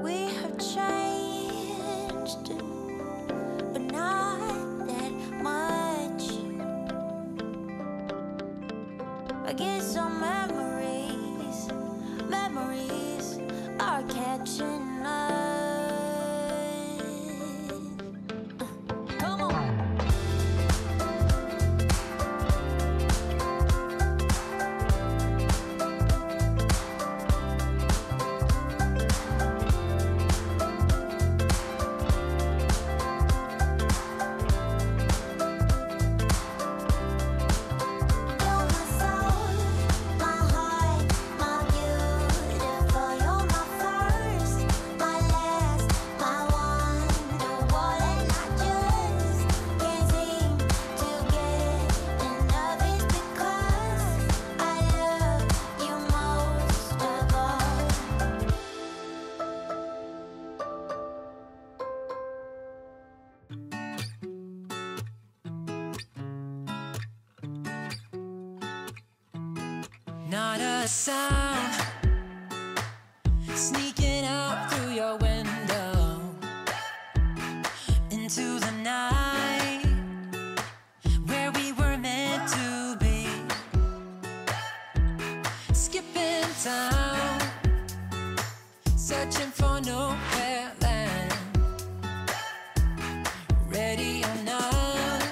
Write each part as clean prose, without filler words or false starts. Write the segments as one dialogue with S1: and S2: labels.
S1: We have changed, but not that much. I guess some memories are catching up. Come on.
S2: Not a sound sneaking out through your window into the night where we were meant to be. Skipping town, searching for nowhere land. Ready or not,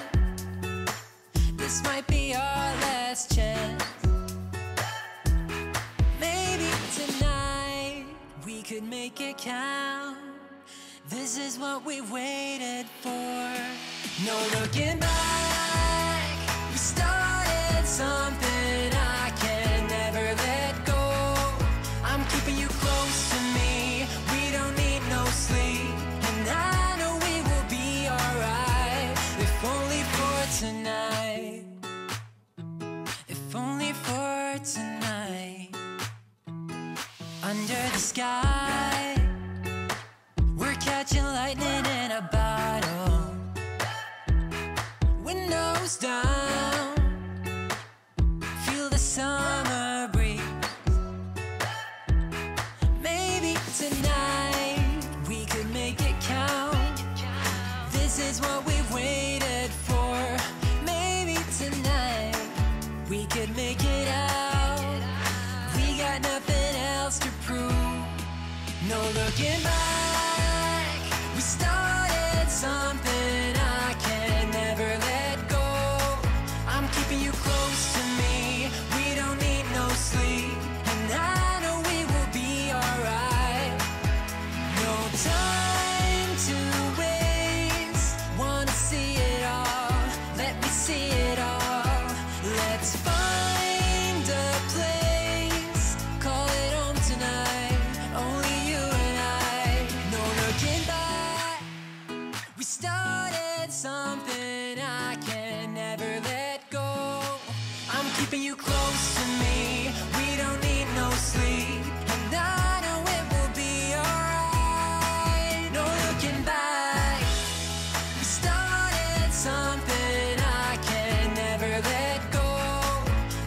S2: this might be our last chance. Could make it count. This is what we waited for. No looking back. We started something I can never let go. I'm keeping you close to me. We don't need no sleep, and I know we will be alright. If only for tonight. If only for tonight. Under the sky, we're catching lightning in a bottle. Windows down, feel the summer breeze. Maybe tonight we could make it count. This is what we've waited for. Maybe tonight we could make it out. We got nothing else to prove. No looking back. We started something I can never let go. I'm keeping you close to me. We don't need no sleep, and I know we will be alright. No time to waste. Wanna see it all. Let me see it all. Let's find a place. Call it home tonight. Only you and I. No looking back. We started something I can never let go. I'm keeping you close to me. We don't need no sleep, and I know it will be alright. No looking back. We started something I can never let go.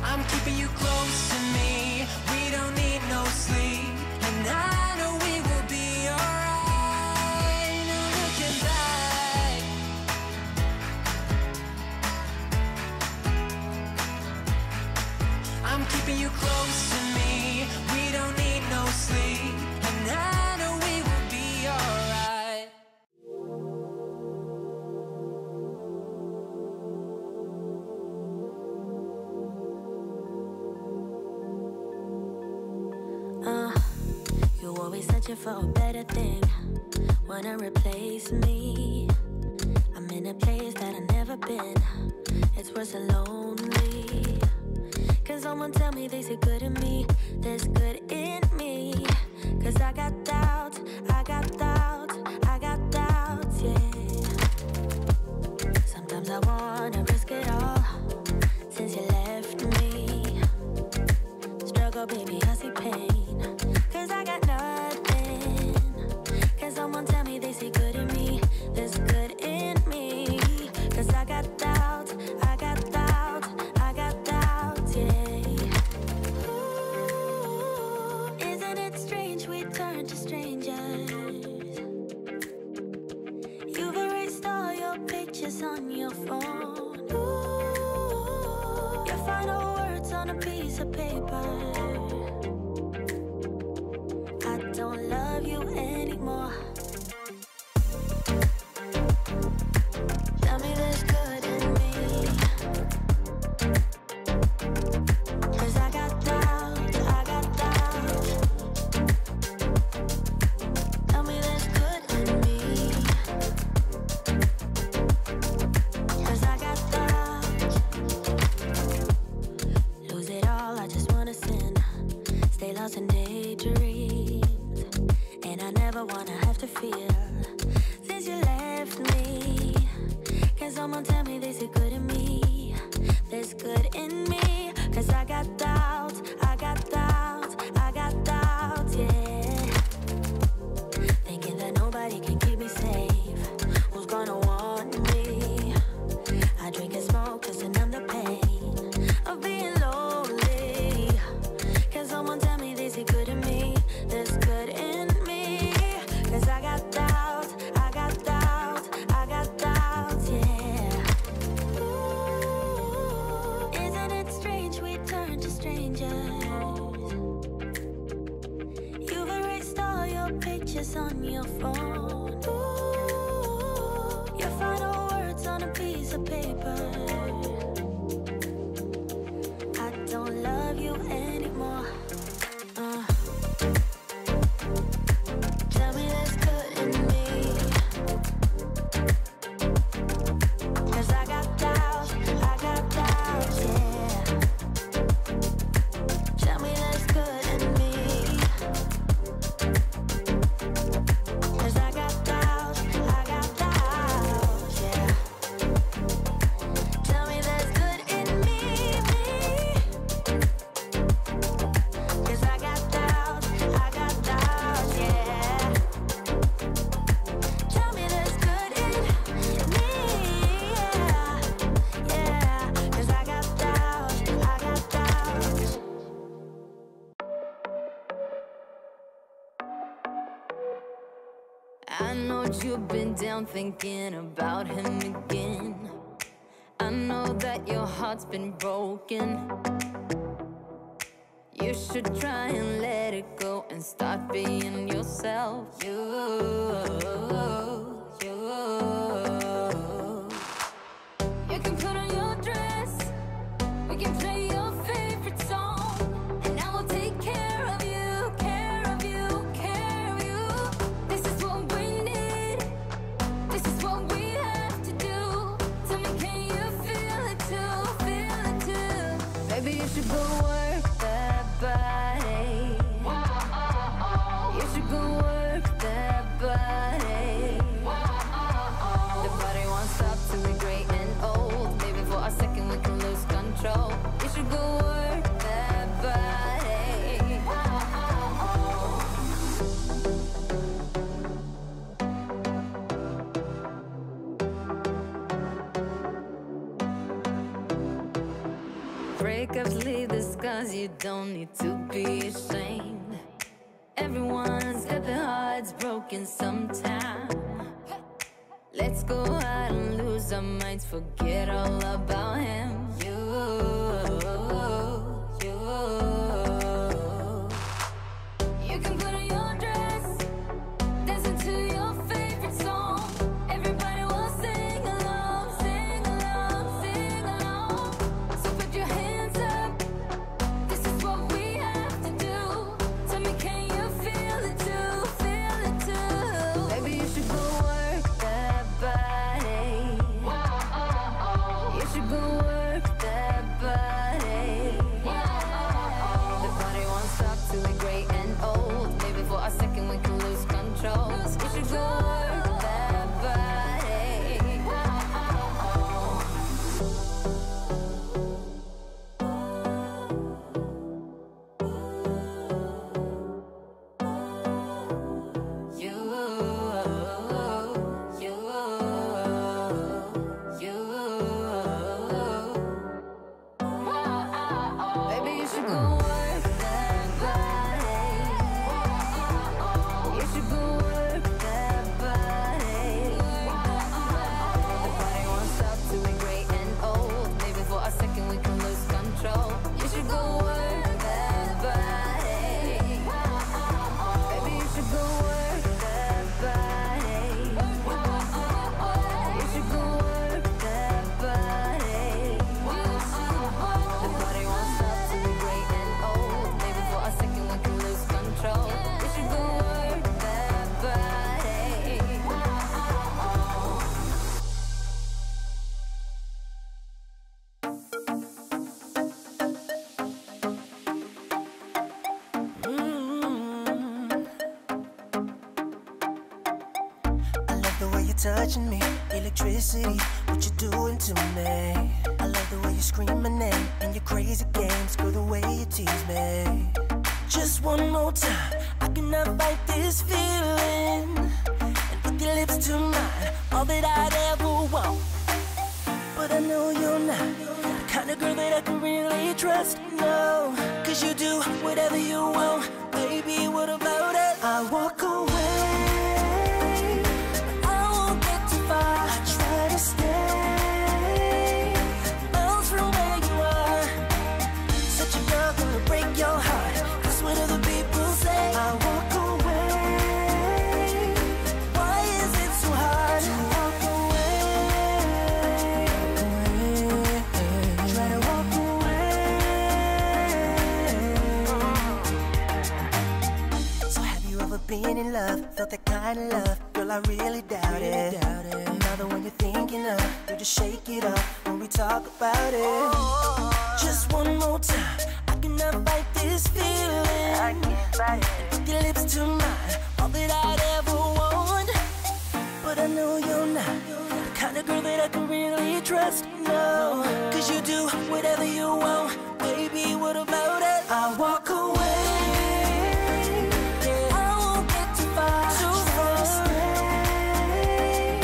S2: I'm keeping you close to me. We don't need no sleep, and I know we will be alright. No looking back. I'm keeping you close to me. We don't need no sleep, and I know we will be alright.
S1: You always searching for a better thing. Wanna replace me. I'm in a place that I've never been. It's worse than lonely. Can someone tell me they see good in me? There's good in me. Cause I got doubts, I got doubts, I got doubts, yeah. Sometimes I wanna risk it all. Since you left me, struggle, baby, I see pain. Cause I got nothing. Can someone tell me they see good in me? There's good in me. Cause I got doubts, I got doubts, I got doubts, yeah. Ooh, isn't it strange we turned to strangers. You've erased all your pictures on your phone. Ooh, your final words on a piece of paper. I don't love you anymore. Tell me there's good in me, 'cause I got doubts, I got doubts. Tell me there's good in me, 'cause I got doubts. Lose it all, I just wanna sin. Stay lost in daydreams, and I never wanna have to fear since you left me. Can someone tell me there's a good in me? There's good in me, 'cause I got doubts, I got doubts, I got doubts, yeah. Thinking that nobody can keep me safe. Who's gonna want me? I drink and smoke 'cause I numb the pain of being lonely. Can someone tell me there's a good in me? There's good in me, 'cause I got doubts, I got doubts, I got doubts, yeah. Ooh, isn't it strange we turned to strangers? You've erased all your pictures on your phone. Ooh, your final words on a piece of paper. I don't love you anymore. Tell me there's good in me, 'cause I got doubts, yeah. Tell me there's good in me, 'cause I got doubts, yeah. Tell me there's good in me, 'cause I got doubts, yeah. Tell me there's good in me, yeah, 'cause I got doubts,
S3: I know you've been down thinking about him again. I know that your heart's been broken. You should try and let it go and start being yourself. You can put on your dress, we can play your favorite song, and I will take care of you, care of you, care of you. This is what we need, this is what we have to do. Tell me, can you feel it too, feel it too? Baby, you should go work that body. You should go work that body. The body won't stop till we're great and old. Maybe for a second we can lose control. You should go work that body. Breakups leave the scars, you don't need to be ashamed. Everyone's got their hearts broken sometime. Let's go out and lose our minds, forget all about him. You can put on your dress, dancing to your favorite song. Everybody will sing along, sing along, sing along. So put your hands up, this is what we have to do. Tell me, can you feel it too, feel it too? Baby, you should go work that body. You should go work
S4: touching me, electricity, what you doing to me. I love the way you scream my name and your crazy games, girl, the way you tease me. Just one more time, I cannot fight this feeling. And put your lips to mine, all that I'd ever want. But I know you're not the kind of girl that I can really trust, no. Cause you do whatever you want, baby, what about it? I walk away, but I won't get too far. I try to stay miles from where you are. Such a girl gonna break your heart, that's what other people say. I walk away, why is it so hard to walk away? Try to walk away. So have you ever been in love, felt that kind of love? Girl, I really doubt it. Another one you're thinking of, you just shake it up when we talk about it. Just one more time, I cannot fight this feeling. I can't fight it. Put your lips to mine, all that I'd ever want. But I know you're not the kind of girl that I can really trust, no. Cause you do whatever you want, baby, what about it? I walk away, yeah. I won't get too far, too far. Stay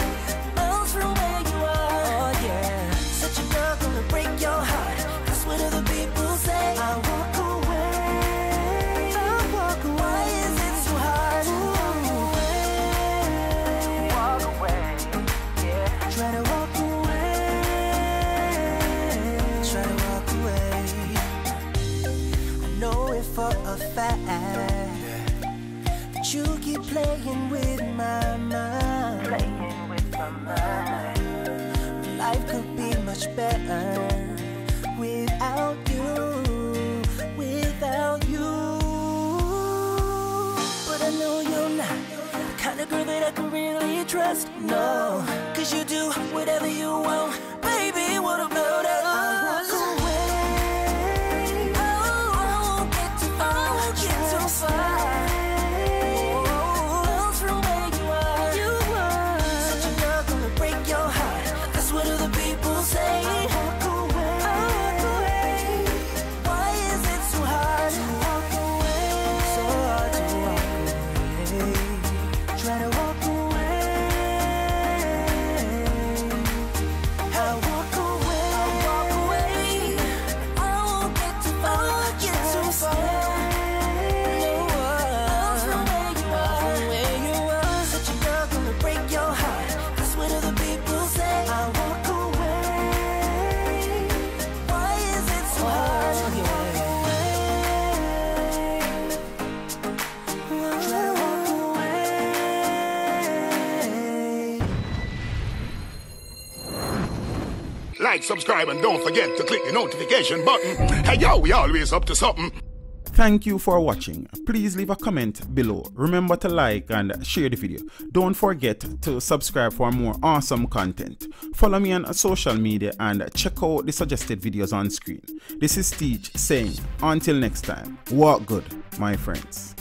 S4: miles from where you are, oh yeah. Such a girl gonna break your heart, that's what other people say. I walk away, why is it so hard to walk away? Yeah. Try to walk away, try to walk away. I know it for a fact, but you keep playing with my mind. Playing with my mind. Life could be much better without you, without you. But I know you're not the kind of girl that I can really trust, no. Cause you do whatever you want, baby, what about it? I walk away, I won't get too far, I won't get too far. Miles from where you are, such a girl gonna break your heart, that's what other people say. I walk away, why is it so hard to walk away? So hard to walk away, try to walk away. I walk away, I won't get too far, I won't get too far. Miles from where you are, such a girl gonna break your heart, that's what other people say. I walk away, why is it so hard to walk away? Try to walk away.
S5: Like, subscribe, and don't forget to click the notification button. Hey yo, we always up to something.
S6: Thank you for watching. Please leave a comment below. Remember to like and share the video. Don't forget to subscribe for more awesome content. Follow me on social media and check out the suggested videos on screen. This is Teach saying, until next time, walk good, my friends.